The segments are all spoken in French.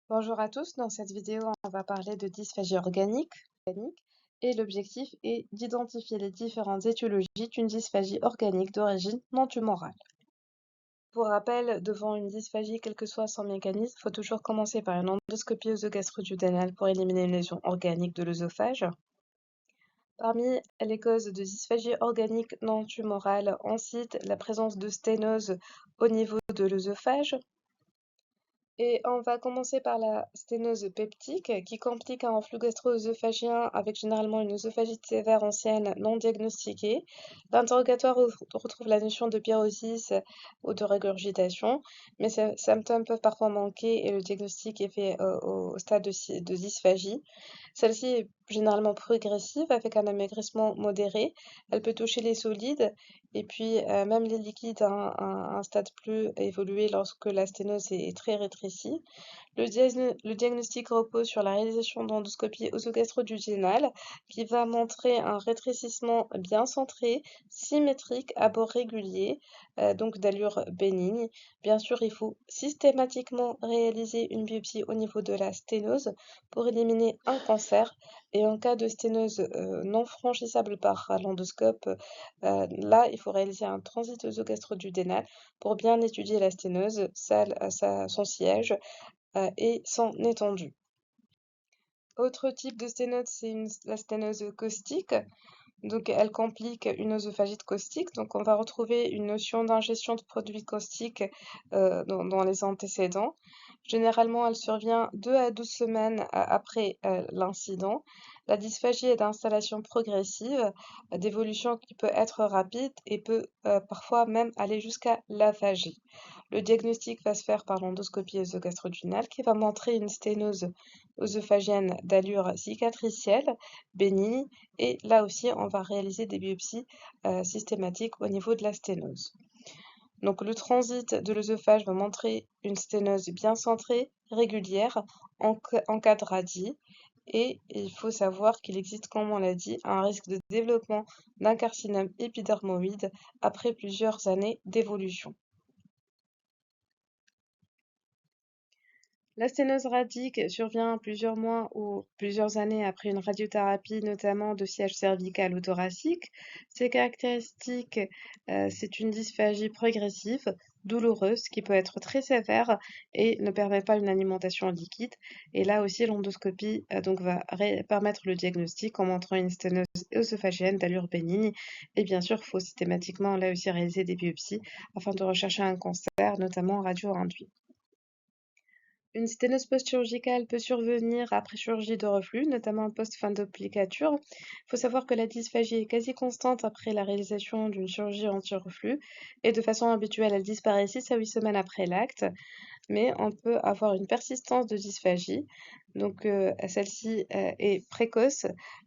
Bonjour à tous, dans cette vidéo, on va parler de dysphagie organique et l'objectif est d'identifier les différentes étiologies d'une dysphagie organique d'origine non tumorale. Pour rappel, devant une dysphagie, quel que soit son mécanisme, il faut toujours commencer par une endoscopie œsogastro-duodénale pour éliminer une lésion organique de l'œsophage. Parmi les causes de dysphagie organique non tumorale, on cite la présence de sténose au niveau de l'œsophage. Et on va commencer par la sténose peptique qui complique un reflux gastro-œsophagien avec généralement une œsophagite sévère ancienne non diagnostiquée. L'interrogatoire retrouve la notion de pyrosis ou de régurgitation, mais ces symptômes peuvent parfois manquer et le diagnostic est fait au stade de dysphagie. Celle-ci est généralement progressive avec un amaigrissement modéré. Elle peut toucher les solides et puis même les liquides à un stade plus évolué lorsque la sténose est très rétrécie. Le diagnostic repose sur la réalisation d'endoscopie œsogastro-duodénale qui va montrer un rétrécissement bien centré, symétrique, à bord régulier, donc d'allure bénigne. Bien sûr, il faut systématiquement réaliser une biopsie au niveau de la sténose pour éliminer un cancer. Et en cas de sténose non franchissable par l'endoscope, là, il faut réaliser un transit œsogastro-duodénal pour bien étudier la sténose, son siège et son étendue. Autre type de sténose, c'est la sténose caustique. Donc, elle complique une œsophagite caustique. Donc, on va retrouver une notion d'ingestion de produits caustiques dans les antécédents. Généralement, elle survient 2 à 12 semaines après l'incident. La dysphagie est d'installation progressive, d'évolution qui peut être rapide et peut parfois même aller jusqu'à l'aphagie. Le diagnostic va se faire par l'endoscopie œsogastro-duodénale qui va montrer une sténose œsophagienne d'allure cicatricielle, bénigne, et là aussi, on va réaliser des biopsies systématiques au niveau de la sténose. Donc le transit de l'œsophage va montrer une sténose bien centrée, régulière, en cas de radie. Et il faut savoir qu'il existe, comme on l'a dit, un risque de développement d'un carcinome épidermoïde après plusieurs années d'évolution. La sténose radique survient plusieurs mois ou plusieurs années après une radiothérapie, notamment de siège cervical ou thoracique. Ses caractéristiques, c'est une dysphagie progressive, douloureuse, qui peut être très sévère et ne permet pas une alimentation liquide. Et là aussi, l'endoscopie donc va permettre le diagnostic en montrant une sténose œsophagienne d'allure bénigne. Et bien sûr, il faut systématiquement là aussi réaliser des biopsies afin de rechercher un cancer, notamment radio-induit. Une sténose post-chirurgicale peut survenir après chirurgie de reflux, notamment post-fin d'applicature. Il faut savoir que la dysphagie est quasi constante après la réalisation d'une chirurgie anti-reflux et de façon habituelle, elle disparaît 6 à 8 semaines après l'acte, mais on peut avoir une persistance de dysphagie. Donc, celle-ci est précoce,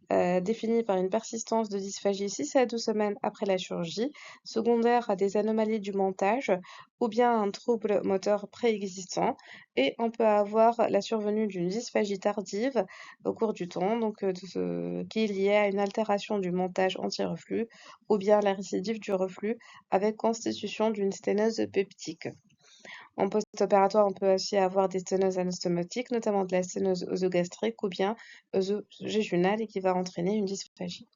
définie par une persistance de dysphagie 6 à 12 semaines après la chirurgie, secondaire à des anomalies du montage ou bien un trouble moteur préexistant. Et on peut avoir la survenue d'une dysphagie tardive au cours du temps, donc qui est liée à une altération du montage anti-reflux ou bien la récidive du reflux avec constitution d'une sténose peptique. En post-opératoire, on peut aussi avoir des sténoses anastomatiques, notamment de la sténose œsogastrique ou bien œsogéjunale et qui va entraîner une dysphagie.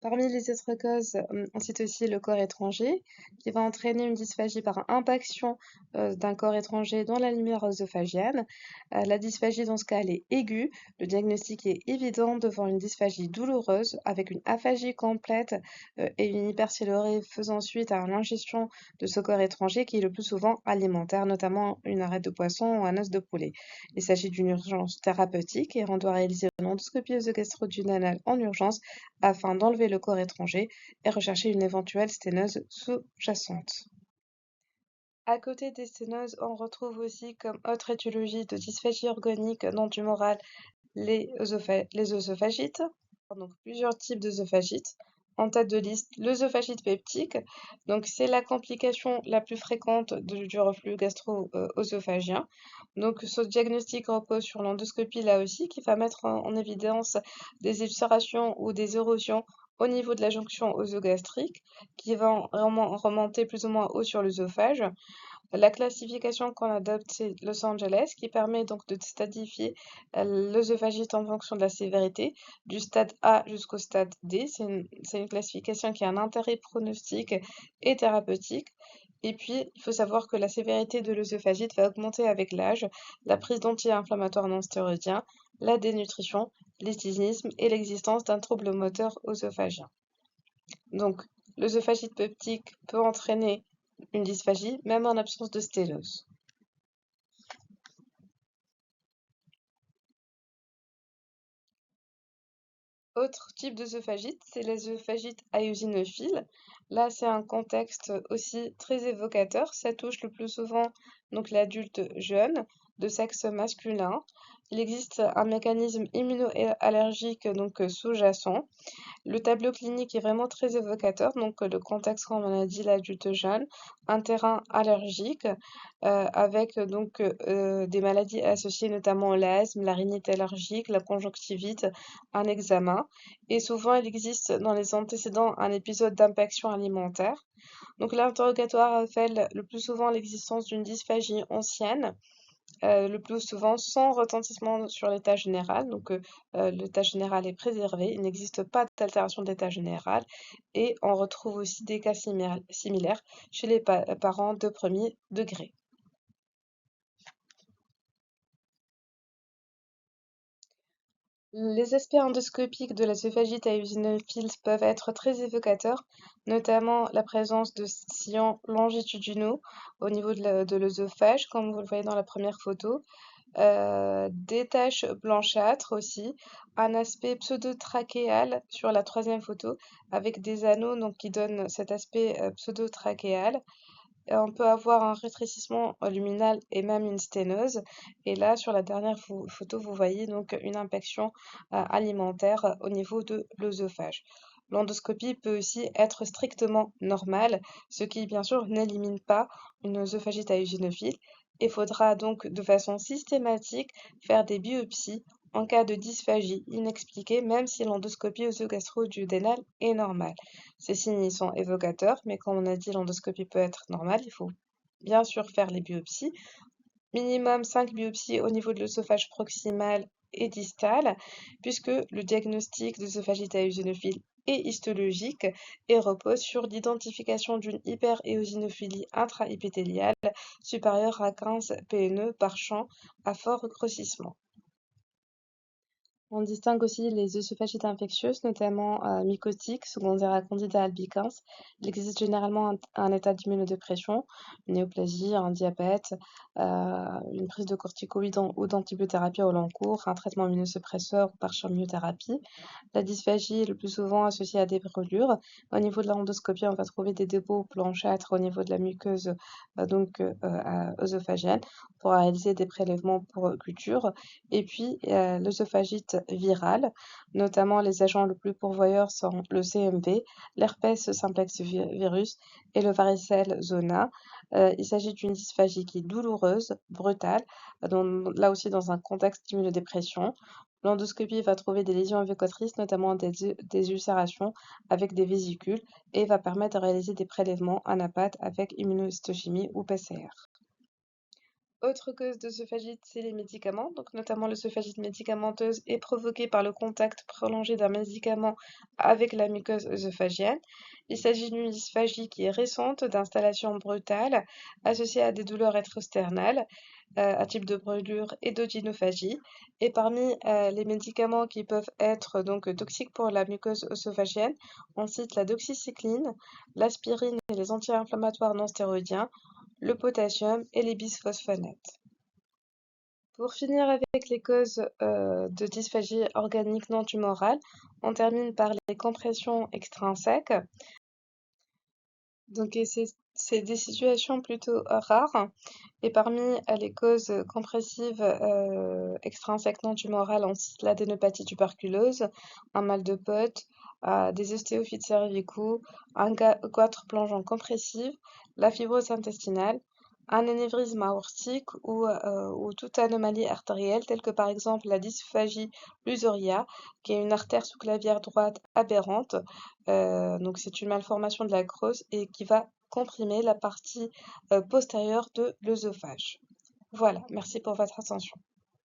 Parmi les autres causes, on cite aussi le corps étranger, qui va entraîner une dysphagie par impaction d'un corps étranger dans la lumière œsophagienne. La dysphagie, dans ce cas, elle est aiguë. Le diagnostic est évident devant une dysphagie douloureuse, avec une aphagie complète et une hypercellurée faisant suite à l'ingestion de ce corps étranger, qui est le plus souvent alimentaire, notamment une arête de poisson ou un os de poulet. Il s'agit d'une urgence thérapeutique et on doit réaliser une endoscopie œsogastro-duodénale en urgence afin d'enlever le corps étranger et rechercher une éventuelle sténose sous-jacente. À côté des sténoses, on retrouve aussi comme autre étiologie de dysphagie organique non tumorale les œsophagites, donc plusieurs types d'œsophagites. En tête de liste, l'œsophagite peptique, donc c'est la complication la plus fréquente du reflux gastro-œsophagien. Donc ce diagnostic repose sur l'endoscopie là aussi qui va mettre en évidence des ulcérations ou des érosions au niveau de la jonction œsogastrique qui va vraiment remonter plus ou moins haut sur l'œsophage. La classification qu'on adopte, c'est Los Angeles, qui permet donc de stadifier l'œsophagite en fonction de la sévérité, du stade A jusqu'au stade D. C'est une classification qui a un intérêt pronostique et thérapeutique. Et puis, il faut savoir que la sévérité de l'œsophagite va augmenter avec l'âge, la prise d'anti-inflammatoires non stéroïdiens, la dénutrition, l'éthylisme et l'existence d'un trouble moteur œsophagien. Donc, l'œsophagite peptique peut entraîner une dysphagie, même en absence de sténose. Autre type d'œsophagite, c'est l'œsophagite eosinophile. Là, c'est un contexte aussi très évocateur. Ça touche le plus souvent donc l'adulte jeune de sexe masculin. Il existe un mécanisme immunoallergique donc sous-jacent. Le tableau clinique est vraiment très évocateur, donc le contexte, comme on a dit, l'adulte jeune, un terrain allergique, avec donc des maladies associées, notamment l'asthme, la rhinite allergique, la conjonctivite, un examen. Et souvent, il existe dans les antécédents un épisode d'impaction alimentaire. Donc l'interrogatoire révèle le plus souvent l'existence d'une dysphagie ancienne, le plus souvent sans retentissement sur l'état général. Donc, l'état général est préservé, il n'existe pas d'altération de l'état général et on retrouve aussi des cas similaires chez les parents de premier degré. Les aspects endoscopiques de la sophagite eosinophile peuvent être très évocateurs, notamment la présence de sillons longitudinaux au niveau de l'œsophage, comme vous le voyez dans la première photo, des taches blanchâtres aussi, un aspect pseudo-trachéal sur la troisième photo, avec des anneaux donc, qui donnent cet aspect pseudo-trachéal. On peut avoir un rétrécissement luminal et même une sténose. Et là, sur la dernière photo, vous voyez donc une impaction alimentaire au niveau de l'œsophage. L'endoscopie peut aussi être strictement normale, ce qui bien sûr n'élimine pas une œsophagite eosinophile. Il faudra donc de façon systématique faire des biopsies en cas de dysphagie inexpliquée, même si l'endoscopie œsogastro-duodénale est normale. Ces signes sont évocateurs, mais comme on a dit, l'endoscopie peut être normale. Il faut bien sûr faire les biopsies. Minimum 5 biopsies au niveau de l'œsophage proximal et distal, puisque le diagnostic d'œsophagite eosinophile est histologique et repose sur l'identification d'une hyperéosinophilie intraépithéliale supérieure à 15 PNE par champ à fort grossissement. On distingue aussi les œsophagites infectieuses, notamment mycotiques, secondaires à Candida albicans. Il existe généralement un état d'immunodépression, une néoplasie, un diabète, une prise de corticoïdes ou d'antibiothérapie au long cours, un traitement immunosuppresseur ou par chimiothérapie. La dysphagie est le plus souvent associée à des brûlures. Au niveau de l'endoscopie, on va trouver des dépôts blanchâtres au niveau de la muqueuse œsophagienne pour réaliser des prélèvements pour culture. Et puis, l'œsophagite virale, notamment les agents le plus pourvoyeurs sont le CMV, l'herpès simplex virus et le varicelle zona. Il s'agit d'une dysphagie qui est douloureuse, brutale, là aussi dans un contexte d'immunodépression. L'endoscopie va trouver des lésions évocatrices, notamment des ulcérations avec des vésicules, et va permettre de réaliser des prélèvements anapathes avec immunohistochimie ou PCR. Autre cause d'œsophagite, c'est les médicaments, donc notamment l'œsophagite médicamenteuse est provoquée par le contact prolongé d'un médicament avec la muqueuse œsophagienne. Il s'agit d'une dysphagie qui est récente, d'installation brutale, associée à des douleurs rétrosternales, à type de brûlure et d'odynophagie. Et parmi les médicaments qui peuvent être donc toxiques pour la muqueuse œsophagienne, on cite la doxycycline, l'aspirine et les anti-inflammatoires non stéroïdiens, le potassium et les bisphosphonates. Pour finir avec les causes de dysphagie organique non tumorale, on termine par les compressions extrinsèques. Donc, c'est des situations plutôt rares. Et parmi les causes compressives extrinsèques non tumorales, on cite l'adénopathie tuberculeuse, un mal de Potte, des ostéophytes cervicaux, un goitre plongeant compressif, la fibrose intestinale, un anévrisme aortique ou toute anomalie artérielle, telle que par exemple la dysphagie lusoria, qui est une artère sous-clavière droite aberrante. Donc c'est une malformation de la grosse et qui va comprimer la partie postérieure de l'œsophage. Voilà, merci pour votre attention.